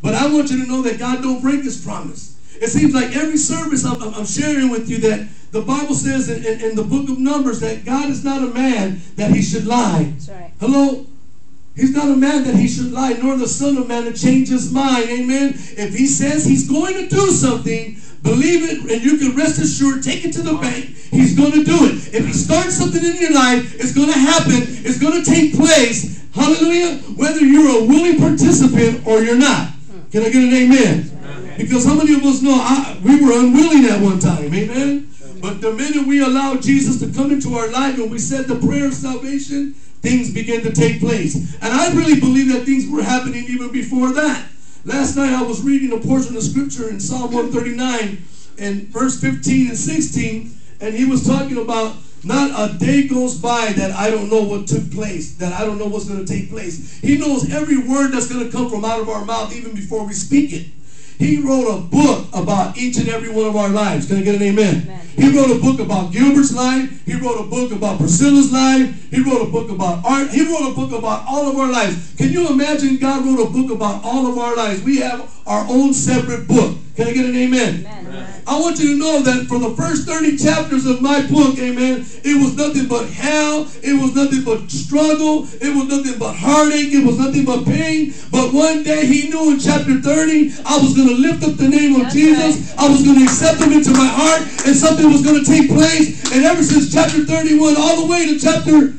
But I want you to know that God don't break His promise. It seems like every service I'm sharing with you that the Bible says in the book of Numbers that God is not a man that He should lie. That's right. Hello? He's not a man that He should lie, nor the Son of Man to change His mind. Amen? If He says He's going to do something, believe it, and you can rest assured, take it to the bank, He's going to do it. If He starts something in your life, it's going to happen. It's going to take place. Hallelujah. Whether you're a willing participant or you're not. Can I get an amen? Amen. Because how many of us know we were unwilling at one time? Amen. But the minute we allow Jesus to come into our life and we said the prayer of salvation, things began to take place. And I really believe that things were happening even before that. Last night I was reading a portion of scripture in Psalm 139 and verse 15 and 16, and he was talking about not a day goes by that I don't know what took place, that I don't know what's going to take place. He knows every word that's going to come from out of our mouth even before we speak it. He wrote a book about each and every one of our lives. Can I get an amen? Amen. He wrote a book about Gilbert's life. He wrote a book about Priscilla's life. He wrote a book about art. He wrote a book about all of our lives. Can you imagine God wrote a book about all of our lives? We have our own separate book. Can I get an amen? Amen. I want you to know that for the first 30 chapters of my book, amen, it was nothing but hell. It was nothing but struggle. It was nothing but heartache. It was nothing but pain. But one day He knew in chapter 30, I was going to lift up the name of Jesus. Right. I was going to accept Him into my heart, and something was going to take place. And ever since chapter 31 all the way to chapter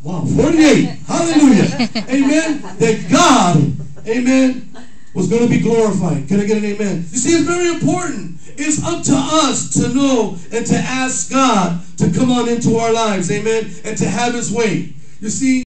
48, hallelujah, amen, that God, amen, was going to be glorified. Can I get an amen? You see, it's very important. It's up to us to know and to ask God to come on into our lives, amen, and to have His way. You see,